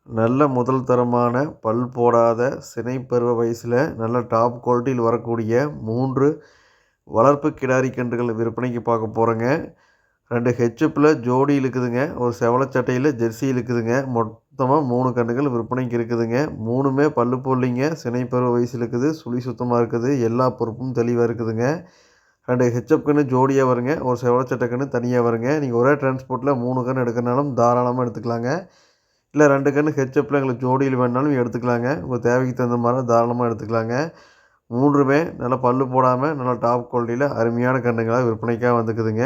நல்ல முதல் தரமான பல் போடாத சினை பருவ வயசில் நல்ல டாப் குவாலிட்டியில் வரக்கூடிய 3 வளர்ப்பு கிடாரி கன்றுகள் விற்பனைக்கு பார்க்க போகிறோங்க. 2 ஹெச்எப்பில் ஜோடி இருக்குதுங்க. ஒரு செவலச்சட்டையில் ஜெர்சி இருக்குதுங்க. மொத்தமாக 3 கன்றுகள் விற்பனைக்கு இருக்குதுங்க. 3மே பல்லு போடலிங்க. சினை பருவ வயசில் இருக்குது. சுழி சுத்தமாக இருக்குது. எல்லா பொறுப்பும் தெளிவாக இருக்குதுங்க. 2 ஹெச்எப் கன்று ஜோடியாக வருங்க. ஒரு செவலச்சட்டை கன்று தனியாக வருங்க. நீங்கள் ஒரே டிரான்ஸ்போர்ட்டில் 3 கன்று எடுக்கிறனாலும் தாராளமாக எடுத்துக்கலாங்க. இல்லை 2 கன்று ஹெச்எப்பில் எங்களுக்கு ஜோடியில் வேணுனாலும் எடுத்துக்கலாங்க. உங்கள் தேவைக்கு தகுந்த மாதிரி தாராளமாக எடுத்துக்கலாங்க. 3மே நல்லா பல்லு போடாமல் நல்லா டாப் குவாலிட்டியில் அருமையான கன்றுங்களாக விற்பனைக்காக வந்துக்குதுங்க.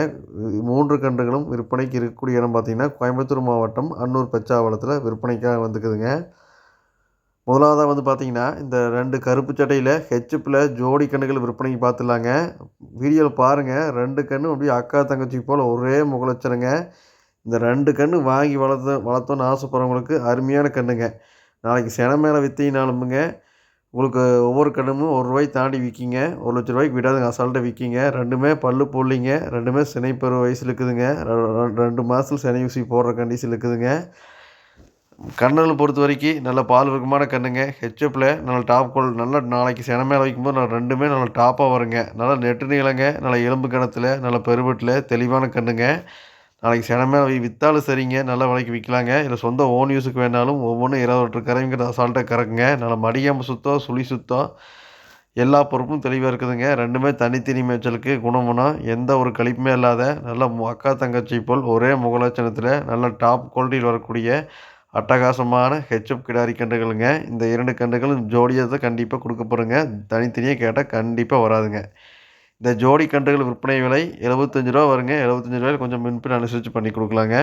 3 கன்றுகளும் விற்பனைக்கு இருக்கக்கூடிய இடம் பார்த்திங்கன்னா கோயம்புத்தூர் மாவட்டம் அன்னூர் பெச்சாவளத்தில் விற்பனைக்காக வந்துக்குதுங்க. முதலாவதாக வந்து பார்த்திங்கன்னா இந்த 2 கருப்பு சட்டையில் ஹெச்எப்பில் ஜோடி கன்றுகள் விற்பனைக்கு பார்த்துலாங்க. வீடியோவில் பாருங்கள். 2 கன்று அப்படியே அக்கா தங்கச்சி போல் ஒரே முகலட்சணங்க. இந்த 2 கன்று வாங்கி வளர்த்தோன்னு ஆசைப்படுறவங்களுக்கு அருமையான கன்றுங்க. நாளைக்கு செனை மேலே விற்றீங்கனாலுமுங்க உங்களுக்கு ஒவ்வொரு கன்றும் ₹1 தாண்டி விற்கிங்க. ₹1,00,000 விடாதுங்க, அசால்ட்டாக விற்கிங்க. 2மே பல்லு போடலிங்க. 2மே சினை பருவ வயசில் இருக்குதுங்க. 2 மாதத்தில் சினை ஊசி போடுற கண்டிஷன் இருக்குதுங்க. கன்றுகளை பொறுத்த வரைக்கும் நல்ல பால் வர்க்கமான கன்றுங்க. ஹெச்எப்பில் நல்ல டாப் குவாலிட்டி. நல்லா நாளைக்கு செனை மேலே வைக்கும்போது நான் 2மே நல்ல டாப்பாக வருங்க. நல்லா நெட்டு நீளங்க. நல்ல எலும்பு கணத்தில் நல்ல பெருவெட்டில் தெளிவான கன்றுங்க. நாளைக்கு செனை மேலே விற்றாலும் சரிங்க, நல்ல விலைக்கு விற்கலாங்க. இல்லை சொந்த ஓன் யூஸுக்கு வேணாலும் ஒவ்வொன்றும் 20 லிட்டர் கறவைங்கிறது அசால்ட்டாக கறக்குங்க. நல்லா மடிக்காமல் சுத்தம், சுழி சுத்தம், எல்லா பொறுப்பும் தெளிவாக இருக்குதுங்க. 2மே தனித்தனி மேய்ச்சலுக்கு குணமுனம் எந்த ஒரு கழிப்புமே இல்லாத நல்ல அக்கா தங்கச்சி போல் ஒரே முகலட்சணத்தில் நல்ல டாப் குவாலிட்டியில் வரக்கூடிய அட்டகாசமான ஹெச்எப் கிடாரி கன்றுகளுங்க. இந்த 2 கன்றுகளும் ஜோடியாக தான் கண்டிப்பாக கொடுக்க போகிறோங்க. தனித்தனியாக கேட்டால் கண்டிப்பாக வராதுங்க. இந்த ஜோடி கன்றுகள் விற்பனை விலை ₹75 வருங்க. ₹75 கொஞ்சம் முன்பின் அனுசரித்து பண்ணி கொடுக்கலாங்க.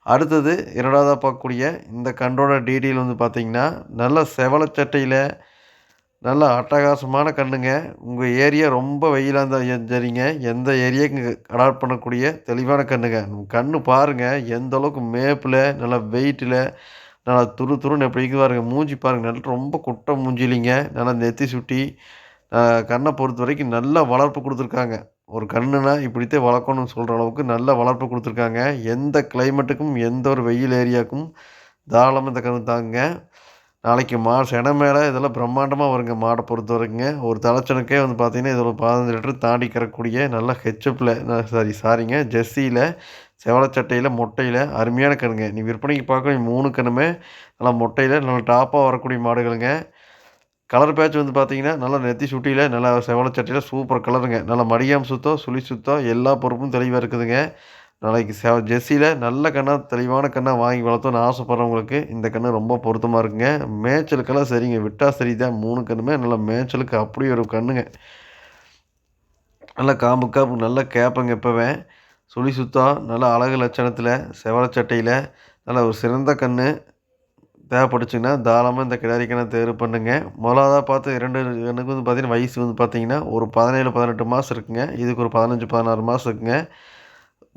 அடுத்தது 2வதாக பார்க்கக்கூடிய இந்த கன்றோட டீட்டெயில் வந்து பார்த்திங்கன்னா நல்ல செவலச்சட்டையில் நல்ல அட்டகாசமான கன்றுங்க. உங்கள் ஏரியா ரொம்ப வெயிலாக இருந்தால் சரிங்க, எந்த ஏரியாவுக்கு அடாப்ட் பண்ணக்கூடிய தெளிவான கன்றுங்க. கன்று பாருங்கள் எந்த அளவுக்கு மேப்பில் நல்லா வெயிட்டில் நல்லா துருன்னு எப்படி இருக்குது பாருங்கள். மூஞ்சி பாருங்கள், நல்லா ரொம்ப குட்டை மூஞ்சி இல்லைங்க. நல்லா நெத்தி சுட்டி கன்றை பொறுத்த வரைக்கும் நல்ல வளர்ப்பு கொடுத்துருக்காங்க. ஒரு கன்றுனா இப்படித்தான் வளர்க்கணும்னு சொல்கிற அளவுக்கு நல்ல வளர்ப்பு கொடுத்துருக்காங்க. எந்த கிளைமேட்டுக்கும் எந்த ஒரு வெயில் ஏரியாவுக்கும் தாராளமாக இந்த கன்று தாங்குங்க. நாளைக்கு செனை மேலே இதெல்லாம் பிரம்மாண்டமாக வருங்க. மாடை பொறுத்த வரைக்குங்க ஒரு தலைச்சனுக்கே வந்து பார்த்திங்கன்னா இதில் 15 லிட்டர் தாண்டி கறக்கூடிய நல்ல ஹெச்எப்பில் சாரிங்க ஜெர்சியில் செவலச்சட்டையில் மொட்டையில் அருமையான கன்றுங்க. நீ விற்பனைக்கு பார்க்க 3 கன்றுமே நல்லா மொட்டையில் நல்லா டாப்பாக வரக்கூடிய மாடுகளுங்க. கலர் பேட்ச் வந்து பார்த்திங்கன்னா நல்லா நெத்தி சுட்டியில் நல்லா செவலச்சட்டையில் சூப்பர் கலருங்க. நல்லா மடியாமல் சுத்தம், சுழி சுத்தம், எல்லா பொறுப்பும் தெளிவாக இருக்குதுங்க. நாளைக்கு ஜெர்சியில் நல்ல கன்னாக தெளிவான கன்னாக வாங்கி வளர்த்தோன்னு ஆசைப்படுறவங்களுக்கு இந்த கன்று ரொம்ப பொருத்தமாக இருக்குங்க. மேய்ச்சலுக்கெல்லாம் சரிங்க, விட்டால் சரி தான். 3 கன்றுமே நல்லா மேய்ச்சலுக்கு அப்படி ஒரு கன்றுங்க. நல்லா காம்பு நல்லா கேட்பங்க. இப்போவே சுழி சுத்தம் நல்ல அழகு லட்சணத்தில் செவலச்சட்டையில் நல்லா ஒரு சிறந்த கன்று தேவைப்பட்டுச்சுன்னா தாராளமாக இந்த கிடாரி கன்றை தேர்வு பண்ணுங்க. முதலாவதாக பார்த்து 2 கன்றுக்கு வந்து பார்த்திங்கன்னா வயசு வந்து பார்த்திங்கன்னா ஒரு 17-18 மாதம் இருக்குங்க. இதுக்கு ஒரு 15-16 மாதம் இருக்குங்க.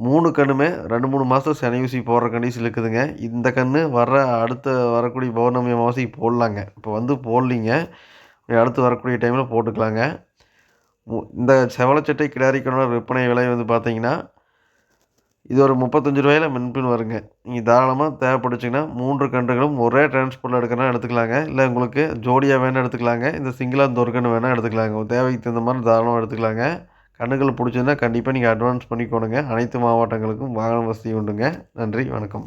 3 கன்றுமே 2-3 மாதம் சினை ஊசி போடுற கண்டிஷன் இருக்குதுங்க. இந்த கன்று வரக்கூடிய பௌர்ணமி அமாவாசைக்கு போடலாங்க. இப்போ வந்து போடலிங்க, அடுத்து வரக்கூடிய டைமில் போட்டுக்கலாங்க. இந்த செவலச்சட்டை கிடாரி கன்னோட விற்பனை விலை வந்து பார்த்திங்கன்னா இது ஒரு ₹35 முன்பின் வருங்க. நீங்கள் தாராளமாக தேவைப்பட்டுச்சிங்கன்னா 3 கன்றுகளும் ஒரே டிரான்ஸ்போர்ட்டில் எடுக்கிறனா எடுத்துக்கலாங்க. இல்லை உங்களுக்கு ஜோடியாக வேணால் எடுத்துக்கலாங்க. இந்த சிங்கிளாக இந்த ஒரு கன்று வேணால் எடுத்துக்கலாங்க. உங்கள் தேவைக்கு தகுந்த மாதிரி தாராளமாக எடுத்துக்கலாங்க. கன்றுகள் பிடிச்சிருந்தா கண்டிப்பாக நீங்கள் அட்வான்ஸ் பண்ணிக்கோணுங்க. அனைத்து மாவட்டங்களுக்கும் வாகன வசதி உண்டுங்க. நன்றி, வணக்கம்.